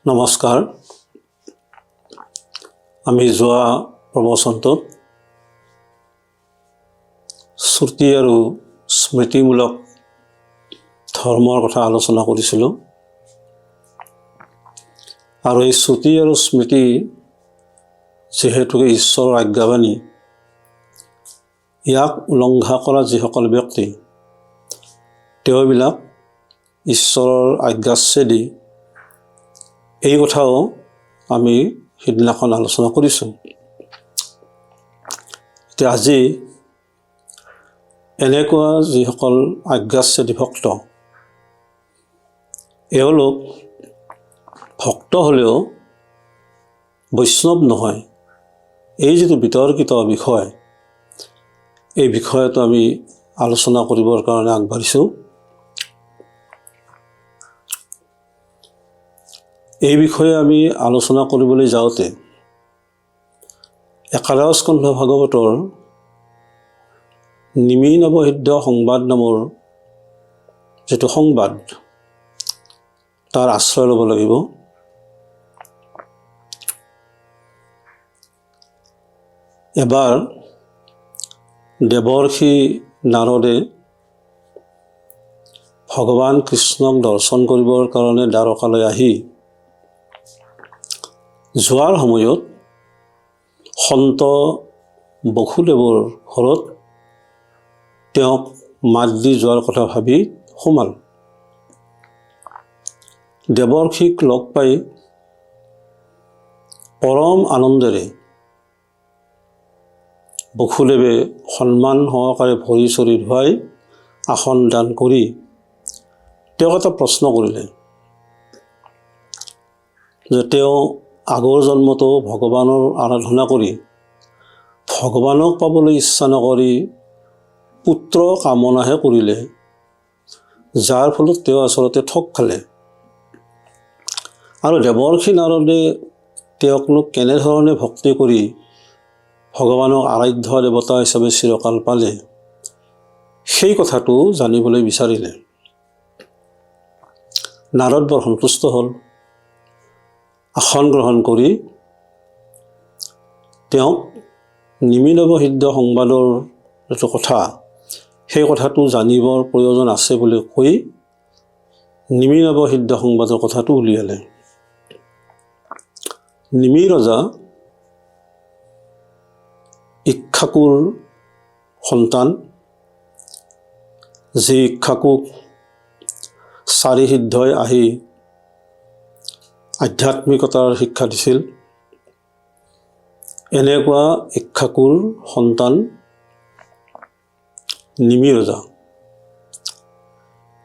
নমস্কাৰ। আমি যোৱা প্ৰবচনটোত শ্ৰুতি আৰু স্মৃতিমূলক ধৰ্মৰ কথা আলোচনা কৰিছিলোঁ আৰু এই শ্ৰুতি আৰু স্মৃতি যিহেতুকে ঈশ্বৰৰ আজ্ঞাবাণী, ইয়াক উলংঘা কৰা যিসকল ব্যক্তি তেওঁবিলাক ঈশ্বৰৰ আজ্ঞাচ্ছেদী, এই কথাও আমি সিদিনাখন আলোচনা কৰিছোঁ। এতিয়া আজি এনেকুৱা যিসকল আজ্ঞাচ্ছেদী ভক্ত, এওঁলোক ভক্ত হ'লেও বৈষ্ণৱ নহয়, এই যিটো বিতৰ্কিত বিষয়, এই বিষয়টো আমি আলোচনা কৰিবৰ কাৰণে আগবাঢ়িছোঁ। এই বিষয়ে আমি আলোচনা কৰিবলৈ যাওঁতে একাদশ স্কন্ধ ভাগৱতৰ নিমি নৱসিদ্ধ সংবাদ নামৰ যিটো সংবাদ, তাৰ আশ্ৰয় ল'ব লাগিব। এবাৰ দেৱৰ্ষি নাৰদে ভগৱান কৃষ্ণক দৰ্শন কৰিবৰ কাৰণে দ্বাৰকালৈ আহি যোৱাৰ সময়ত সন্ত বসুদেৱৰ ঘৰত তেওঁক মাত দি যোৱাৰ কথা ভাবি সোমাল। দেৱৰ্ষিক লগ পাই পৰম আনন্দেৰে বসুদেৱে সন্মান সহকাৰে ভৰি চৰি ধুৱাই আসন দান কৰি তেওঁক এটা প্ৰশ্ন কৰিলে যে তেওঁ আগৰ জন্মতো ভগৱানৰ আৰাধনা কৰি ভগৱানক পাবলৈ ইচ্ছা নকৰি পুত্ৰ কামনাহে কৰিলে, যাৰ ফলত তেওঁ আচলতে ঠগ খালে। আৰু দেৱৰ্ষি নাৰদে তেওঁকনো কেনেধৰণে ভক্তি কৰি ভগৱানক আৰাধ্য দেৱতা হিচাপে চিৰকাল পালে, সেই কথাটো জানিবলৈ বিচাৰিলে। নাৰদ বৰ সন্তুষ্ট হ'ল। আসন গ্ৰহণ কৰি তেওঁক নিমি নৱসিদ্ধ সংবাদৰ যিটো কথা, সেই কথাটো জানিবৰ প্ৰয়োজন আছে বুলি কৈ নিমি নৱসিদ্ধ সংবাদৰ কথাটো উলিয়ালে। নিমি ৰজা ইক্ষ্বাকুৰ সন্তান, যি ইক্ষ্বাকুক চাৰি সিদ্ধই আহি আধ্যাত্মিকতাৰ শিক্ষা দিছিল। এনেকুৱা ইক্ষ্বাকুৰ সন্তান নিমি ৰজা।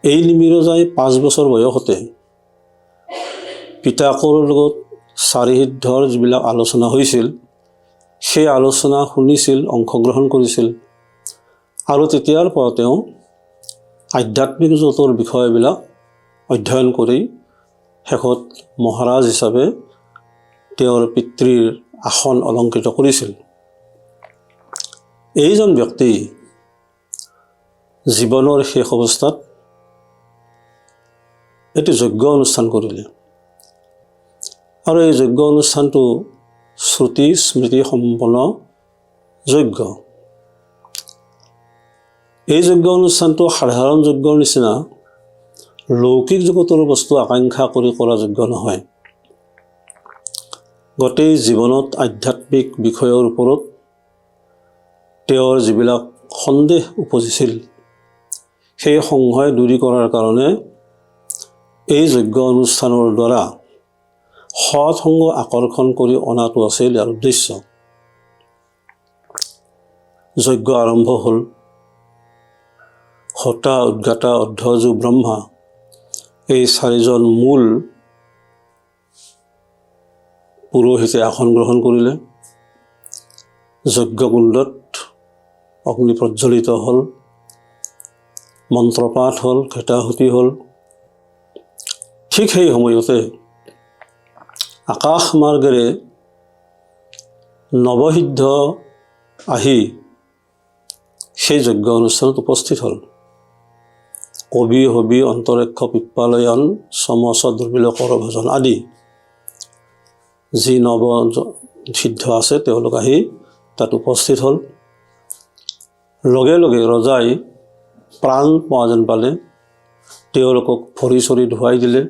এই নিমি ৰজাই 5 বছৰ বয়সতে পিতাকৰ লগত চাৰি সিদ্ধৰ যিবিলাক আলোচনা হৈছিল, সেই আলোচনা শুনিছিল, অংশগ্ৰহণ কৰিছিল আৰু তেতিয়াৰ পৰা তেওঁ আধ্যাত্মিক জগতৰ বিষয়বিলাক অধ্যয়ন কৰি শেষত মহাৰাজ হিচাপে তেওঁৰ পিতৃৰ আসন অলংকৃত কৰিছিল। এইজন ব্যক্তি জীৱনৰ শেষ অৱস্থাত এটি যজ্ঞ অনুষ্ঠান কৰিলে আৰু এই যজ্ঞ অনুষ্ঠানটো শ্ৰুতি স্মৃতি সম্পন্ন যজ্ঞ। এই যজ্ঞ অনুষ্ঠানটো সাধাৰণ যজ্ঞৰ নিচিনা লৌকিক জগতৰ বস্তু আকাংক্ষা কৰি কৰা যজ্ঞ নহয়। গোটেই জীৱনত আধ্যাত্মিক বিষয়ৰ ওপৰত তেওঁৰ যিবিলাক সন্দেহ উপজিছিল, সেই সংশয় দূৰী কৰাৰ কাৰণে এই যজ্ঞ অনুষ্ঠানৰ দ্বাৰা সৎসংগ আকৰ্ষণ কৰি অনাটো আছিল ইয়াৰ উদ্দেশ্য। যজ্ঞ আৰম্ভ হ'ল। হোতা, উদ্গাতা, অধ্যযু, ব্ৰহ্মা, এই 4জন মূল পুৰোহিতে আসন গ্ৰহণ কৰিলে। যজ্ঞকুণ্ডত অগ্নি প্ৰজ্বলিত হ'ল, মন্ত্ৰপাঠ হ'ল, ঘেটাহুতি হ'ল। ঠিক সেই সময়তে আকাশ মাৰ্গেৰে নৱসিদ্ধ আহি সেই যজ্ঞ অনুষ্ঠানত উপস্থিত হ'ল। কবি হবি অন্তৰক্ষ পিপ্পালয়ন সমস দুৰ্বিল কৰ ভজন আদি যি নৱ সিদ্ধ আছে তেওঁলোক আহি তাত উপস্থিত হ'ল। লগে লগে ৰজাই প্ৰাণ পোৱা যেন পালে তেওঁলোকক ভৰি চৰি ধুৱাই দিলে,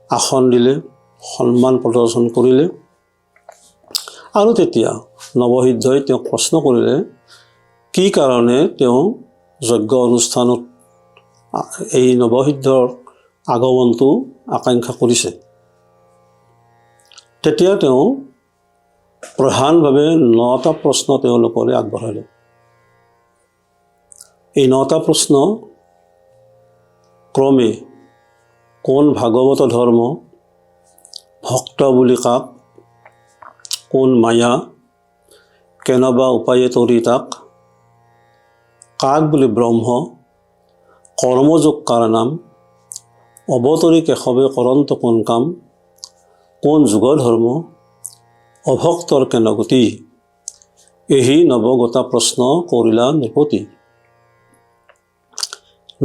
আসন দিলে, সন্মান প্ৰদৰ্শন কৰিলে। আৰু তেতিয়া নৱসিদ্ধই তেওঁক প্ৰশ্ন কৰিলে কি কাৰণে তেওঁ যজ্ঞ অনুষ্ঠানত এই নৱসিদ্ধৰ আগমনটো আকাংক্ষা কৰিছে। তেতিয়া তেওঁ প্ৰধানভাৱে 9টা প্ৰশ্ন তেওঁলোকলৈ আগবঢ়ালে। এই 9টা প্ৰশ্ন ক্ৰমে কোন ভাগৱত ধৰ্ম, ভক্ত বুলি কাক, কোন মায়া, কেনবা উপায়ে তৰি তাক, কাক বুলি ব্ৰহ্ম, কৰ্মযোগ কাৰ নাম, অৱতৰি কেশৱে কৰন্ত কোন কাম, কোন যুগ ধৰ্ম, অভক্তৰ কেন গতি, এহি নৱগতা প্ৰশ্ন কৰিলা নৃপতি।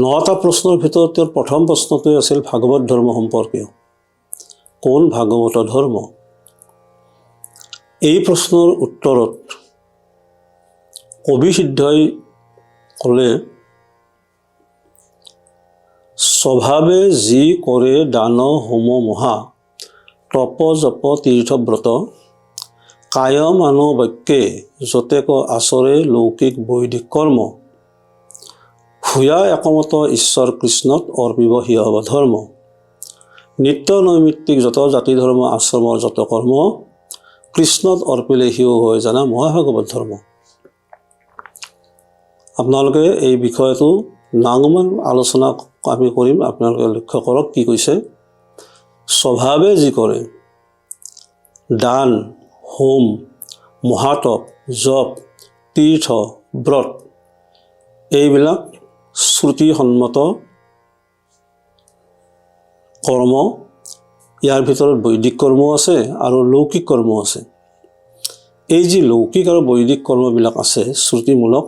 9টা প্ৰশ্নৰ ভিতৰত তেওঁৰ প্ৰথম প্ৰশ্নটোৱে আছিল ভাগৱত ধৰ্ম সম্পৰ্কীয়। কোন ভাগৱত ধৰ্ম? এই প্ৰশ্নৰ উত্তৰত কবি সিদ্ধই ক'লে স্বভাৱে যি কৰে দান হোম মহা, তপ জপ তীৰ্থব্ৰত, কায় মানৱ বাক্যে যতেক আচৰে লৌকিক বৈদিক কৰ্ম, ভূয়া একমত ঈশ্বৰ কৃষ্ণত অৰ্পিব সিয়ব ধৰ্ম, নিত্য নৈমিত্তিক যত জাতি ধৰ্ম আশ্ৰমৰ যত কৰ্ম, কৃষ্ণত অৰ্পিলে সিও হৈ জানা মহাভাগৱত ধৰ্ম। আপোনালোকে এই বিষয়টো নাঙমান আলোচনা আমি কৰিম, আপোনালোকে লক্ষ্য কৰক কি কৈছে। স্বভাৱে যি কৰে দান, হোম, মহাতপ, জপ, তীৰ্থ, ব্ৰত, এইবিলাক শ্ৰুতিসন্মত কৰ্ম। ইয়াৰ ভিতৰত বৈদিক কৰ্ম আছে আৰু লৌকিক কৰ্ম আছে। এই যি লৌকিক আৰু বৈদিক কৰ্মবিলাক আছে শ্ৰুতিমূলক,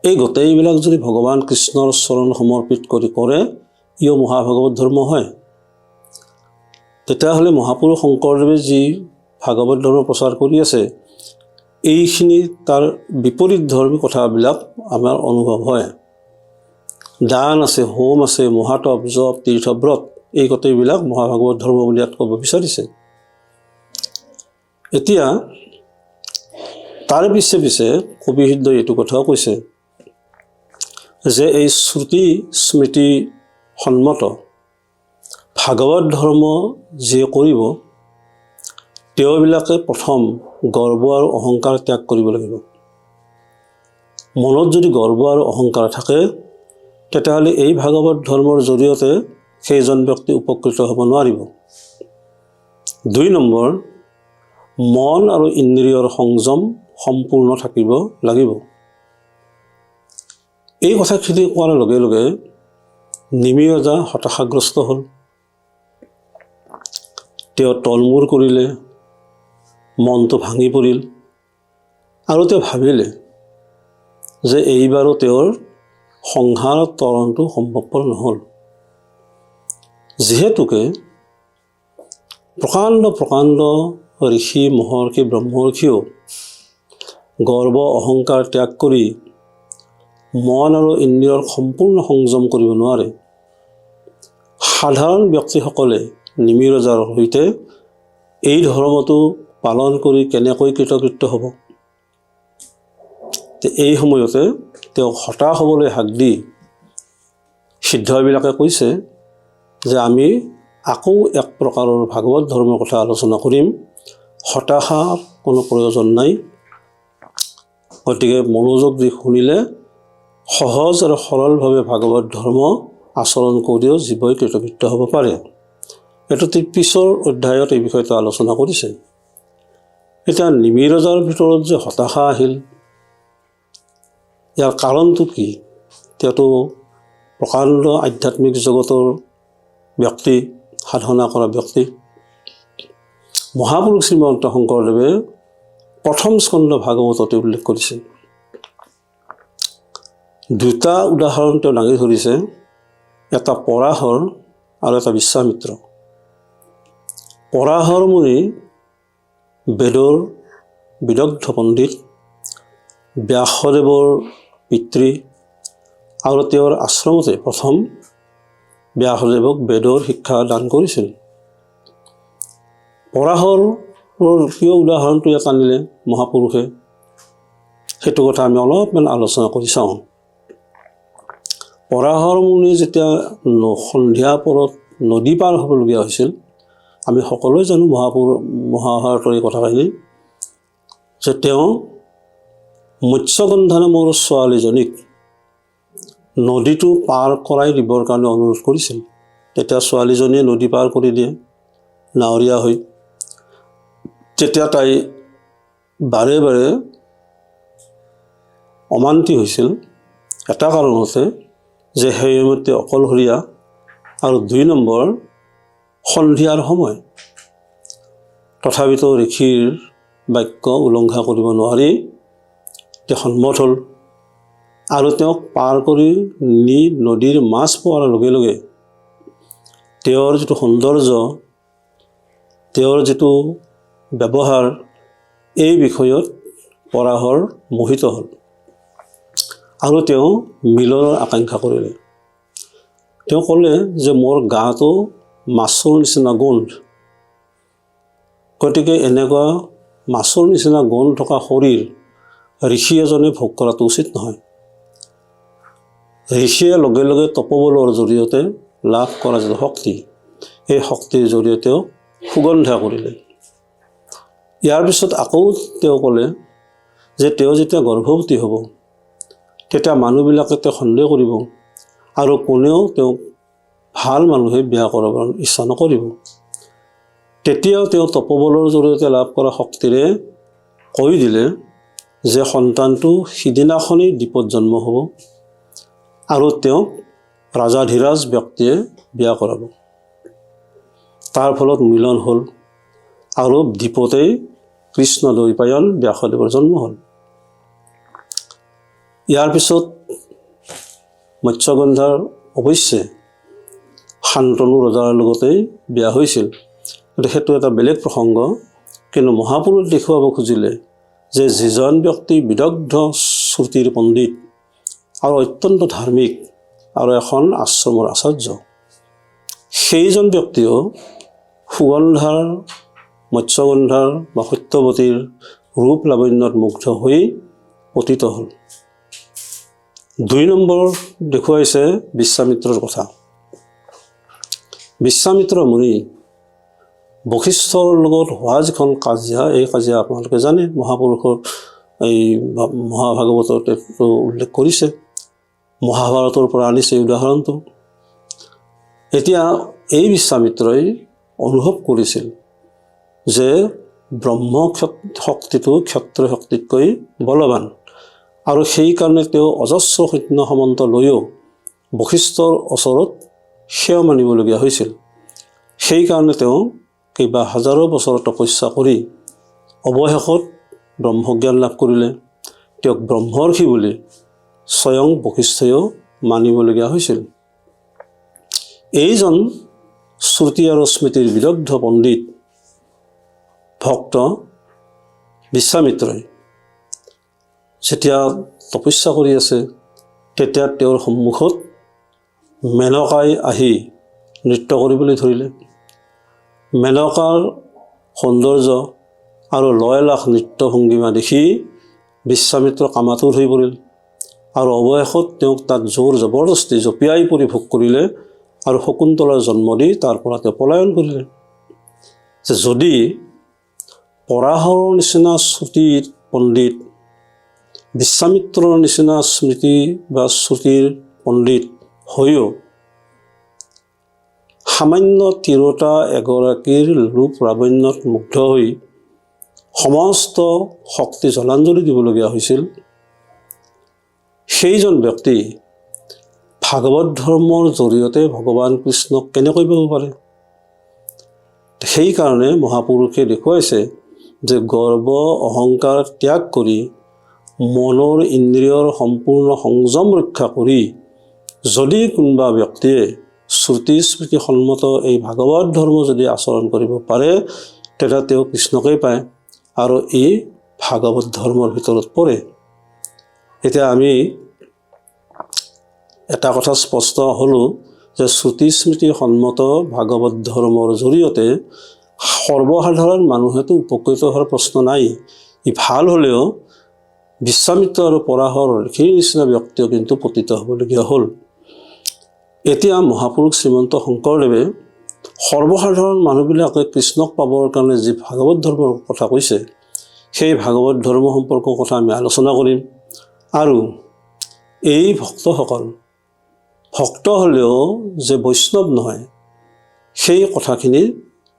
এই গোটেইবিলাক যদি ভগৱান কৃষ্ণৰ চৰণ সমৰ্পিত কৰি কৰে, ইও মহাভাগৱত ধৰ্ম হয়। তেতিয়াহ'লে মহাপুৰুষ শংকৰদেৱে যি ভাগৱত ধৰ্ম প্ৰচাৰ কৰি আছে, এইখিনি তাৰ বিপৰীত ধৰ্মী কথাবিলাক আমাৰ অনুভৱ হয়। দান আছে, হোম আছে, মহাতপ, জপ, তীৰ্থব্ৰত, এই গোটেইবিলাক মহাভাগৱত ধৰ্ম বুলি ইয়াত ক'ব বিচাৰিছে। এতিয়া তাৰ পিছে পিছে কবি সিদ্ধই এইটো কথাও কৈছে যে এই শ্ৰুতি স্মৃতি সন্মত ভাগৱত ধৰ্ম যিয়ে কৰিব, তেওঁবিলাকে প্ৰথম গৰ্ব আৰু অহংকাৰ ত্যাগ কৰিব লাগিব। মনত যদি গৰ্ব আৰু অহংকাৰ থাকে, তেতিয়াহ'লে এই ভাগৱত ধৰ্মৰ জৰিয়তে সেইজন ব্যক্তি উপকৃত হ'ব নোৱাৰিব। 2 নম্বৰ, মন আৰু ইন্দ্ৰিয়ৰ সংযম সম্পূৰ্ণ থাকিব লাগিব। এই কথাখিনি কোৱাৰ লগে লগে নিমি ৰজা হতাশাগ্ৰস্ত হ'ল। তেওঁ তলমূৰ কৰিলে, মনটো ভাঙি পৰিল আৰু তেওঁ ভাবিলে যে এইবাৰো তেওঁৰ সংসাৰ তৰণটো সম্ভৱপৰ নহ'ল। যিহেতুকে প্ৰকাণ্ড প্ৰকাণ্ড ঋষি মহৰ্ষি ব্ৰহ্মৰ্ষিও গৰ্ব অহংকাৰ ত্যাগ কৰি মন আৰু ইন্দ্ৰিয়ৰ সম্পূৰ্ণ সংযম কৰিব নোৱাৰে। সাধাৰণ ব্যক্তিসকলে নিমি ৰজাৰ সৈতে এই ধৰ্মটো পালন কৰি কেনেকৈ কৃতকৃত্য হ'ব? এই সময়তে তেওঁক হতাশ হ'বলৈ হাক দি সিদ্ধবিলাকে কৈছে যে আমি আকৌ এক প্ৰকাৰৰ ভাগৱত ধৰ্মৰ কথা আলোচনা কৰিম, হতাশাৰ কোনো প্ৰয়োজন নাই। গতিকে মনোযোগ দি শুনিলে সহজ আৰু সৰলভাৱে ভাগৱত ধৰ্ম আচৰণ কৰিও জীৱই কৃতকৃত্য হ'ব পাৰে। এইটো পিছৰ অধ্যায়ত এই বিষয়টো আলোচনা কৰিছে। এতিয়া নিমি ৰজাৰ ভিতৰত যে হতাশা আহিল, ইয়াৰ কাৰণটো কি? তেওঁতো প্ৰকাণ্ড আধ্যাত্মিক জগতৰ ব্যক্তি, সাধনা কৰা ব্যক্তি। মহাপুৰুষ শ্ৰীমন্ত শংকৰদেৱে প্ৰথম স্কন্ধ ভাগৱততে উল্লেখ কৰিছে। 2টা উদাহৰণ তেওঁ দাঙি ধৰিছে, এটা পৰাশৰ আৰু এটা বিশ্বামিত্ৰ। পৰাশৰ মুনি বেদৰ বিদগ্ধ পণ্ডিত, ব্যাসদেৱৰ পিতৃ, আৰু তেওঁৰ আশ্ৰমতে প্ৰথম ব্যাসদেৱক বেদৰ শিক্ষা দান কৰিছিল। পৰাশৰৰ প্ৰিয় উদাহৰণটো ইয়াত আনিলে মহাপুৰুষে, সেইটো কথা আমি অলপমান আলোচনা কৰি চাওঁ। পৰাশৰ মুনি যেতিয়া সন্ধিয়া পৰত নদী পাৰ হ'বলগীয়া হৈছিল, আমি সকলোৱে জানো মহাভাৰতৰ এই কথাখিনি, যে তেওঁ মৎস্যগন্ধা নামৰ ছোৱালীজনীক নদীটো পাৰ কৰাই দিবৰ কাৰণে অনুৰোধ কৰিছিল। তেতিয়া ছোৱালীজনীয়ে নদী পাৰ কৰি দিয়ে নাৱৰীয়া হৈ। তেতিয়া তাই বাৰে বাৰে অমান্তি হৈছিল এটা কাৰণতে, যে সেইমতে অকলশৰীয়া, আৰু 2 নম্বৰ সন্ধিয়াৰ সময়। তথাপিতো ঋষিৰ বাক্য উলংঘা কৰিব নোৱাৰি তেওঁ সন্মত হ'ল, আৰু তেওঁক পাৰ কৰি নি নদীৰ মাছ পোৱাৰ লগে লগে তেওঁৰ যিটো সৌন্দৰ্য, তেওঁৰ যিটো ব্যৱহাৰ, এই বিষয়ত পৰাশৰ মোহিত হ'ল, আৰু তেওঁ মিলনৰ আকাংক্ষা কৰিলে। তেওঁ ক'লে যে মোৰ গাটো মাছৰ নিচিনা গোন্ধ, গতিকে এনেকুৱা মাছৰ নিচিনা গোন্ধ থকা শৰীৰ ঋষি এজনে ভোগ কৰাটো উচিত নহয়। ঋষিয়ে লগে লগে তপবলৰ জৰিয়তে লাভ কৰা যিটো শক্তি, এই শক্তিৰ জৰিয়তেও সুগন্ধা কৰিলে। ইয়াৰ পিছত আকৌ তেওঁ ক'লে যে তেওঁ যেতিয়া গৰ্ভৱতী হ'ব, তেতিয়া মানুহবিলাকে তেওঁক সন্দেহ কৰিব, আৰু কোনেও তেওঁক ভাল মানুহে বিয়া কৰাবৰ ইচ্ছা নকৰিব। তেতিয়াও তেওঁ তপবলৰ জৰিয়তে লাভ কৰা শক্তিৰে কৈ দিলে যে সন্তানটো সিদিনাখনেই দ্বীপত জন্ম হ'ব, আৰু তেওঁক ৰাজাধিৰাজ ব্যক্তিয়ে বিয়া কৰাব। তাৰ ফলত মিলন হ'ল, আৰু দ্বীপতেই কৃষ্ণ দ্বৈপায়ন ব্যাসদেৱৰ জন্ম হ'ল। ইয়াৰ পিছত মৎস্যগন্ধাৰ অৱশ্যে শান্তনু ৰজাৰ লগতেই বিয়া হৈছিল, কিন্তু সেইটো এটা বেলেগ প্ৰসংগ। কিন্তু মহাপুৰুষ দেখুৱাব খুজিলে যে যিজন ব্যক্তি বিদগ্ধ শ্ৰুতিৰ পণ্ডিত আৰু অত্যন্ত ধাৰ্মিক আৰু এখন আশ্ৰমৰ আচাৰ্য, সেইজন ব্যক্তিও সুগন্ধাৰ, মৎস্যগন্ধাৰ বা সত্যৱতীৰ ৰূপ লাৱণ্যত মুগ্ধ হৈ পতিত হ'ল। 2 নম্বৰ দেখুৱাইছে বিশ্বামিত্ৰৰ কথা। বিশ্বামিত্ৰ মুনি বশিষ্ঠৰ লগত হোৱা যিখন কাজিয়া, এই কাজিয়া আপোনালোকে জানে, মহাপুৰুষৰ এই মহাভাগৱতত উল্লেখ কৰিছে, মহাভাৰতৰ পৰা আনিছে এই উদাহৰণটো। এতিয়া এই বিশ্বামিত্ৰই অনুভৱ কৰিছিল যে ব্ৰহ্ম শক্তিটো ক্ষত্ৰিয় শক্তিতকৈ বলৱান, আৰু সেইকাৰণে তেওঁ অজস্ৰ সৈন্য সামন্ত লৈও বশিষ্ঠৰ ওচৰত সেৱা মানিবলগীয়া হৈছিল। সেইকাৰণে তেওঁ কেইবা হাজাৰো বছৰ তপস্যা কৰি অৱশেষত ব্ৰহ্মজ্ঞান লাভ কৰিলে। তেওঁক ব্ৰহ্মৰ্ষি বুলি স্বয়ং বশিষ্ঠয়ো মানিবলগীয়া হৈছিল। এইজন শ্ৰুতি আৰু স্মৃতিৰ বিদগ্ধ পণ্ডিত ভক্ত বিশ্বামিত্ৰই যেতিয়া তপস্যা কৰি আছে, তেতিয়া তেওঁৰ সন্মুখত মেনকাই আহি নৃত্য কৰিবলৈ ধৰিলে। মেনকাৰ সৌন্দৰ্য আৰু লয়লাস নৃত্য ভংগীমা দেখি বিশ্বামিত্ৰ কামাতুৰ হৈ পৰিল, আৰু অৱশেষত তেওঁক তাত জোৰ জবৰদস্তি জঁপিয়াই পৰি ভোগ কৰিলে, আৰু শকুন্তলাৰ জন্ম দি তাৰ পৰা তেওঁ পলায়ন কৰিলে। যে যদি পৰাশৰৰ নিচিনা শ্ৰুতিৰ পণ্ডিত, বিশ্বামিত্ৰৰ নিচিনা স্মৃতি বা শ্ৰুতিৰ পণ্ডিত হৈও সামান্য তিৰোতা এগৰাকীৰ ৰূপ লাৱণ্যত মুগ্ধ হৈ সমস্ত শক্তি জলাঞ্জলি দিবলগীয়া হৈছিল, সেইজন ব্যক্তি ভাগৱত ধৰ্মৰ জৰিয়তে ভগৱান কৃষ্ণক কেনেকৈ পাব পাৰে? সেইকাৰণে মহাপুৰুষে দেখুৱাইছে যে গৰ্ব অহংকাৰ ত্যাগ কৰি মনৰ ইন্দ্ৰিয়ৰ সম্পূৰ্ণ সংযম ৰক্ষা কৰি যদি কোনোবা ব্যক্তিয়ে শ্ৰুতি স্মৃতিসন্মত এই ভাগৱত ধৰ্ম যদি আচৰণ কৰিব পাৰে তেতিয়া তেওঁ কৃষ্ণকেই পায় আৰু ই ভাগৱত ধৰ্মৰ ভিতৰত পৰে। এতিয়া আমি এটা কথা স্পষ্ট হ'লোঁ যে শ্ৰুতি স্মৃতিসন্মত ভাগৱত ধৰ্মৰ জৰিয়তে সৰ্বসাধাৰণ মানুহেতো উপকৃত হোৱাৰ প্ৰশ্ন নাই। ই ভাল হ'লেও বিশ্বামিত্ৰ আৰু পৰাশৰ সেই নিচিনা ব্যক্তিও কিন্তু পতিত হ'বলগীয়া হ'ল। এতিয়া মহাপুৰুষ শ্ৰীমন্ত শংকৰদেৱে সৰ্বসাধাৰণ মানুহবিলাকে কৃষ্ণক পাবৰ কাৰণে যি ভাগৱত ধৰ্মৰ কথা কৈছে সেই ভাগৱত ধৰ্ম সম্পৰ্কৰ কথা আমি আলোচনা কৰিম আৰু এই ভক্তসকল ভক্ত হ'লেও যে বৈষ্ণৱ নহয় সেই কথাখিনি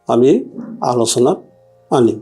আমি আলোচনাত আনিম।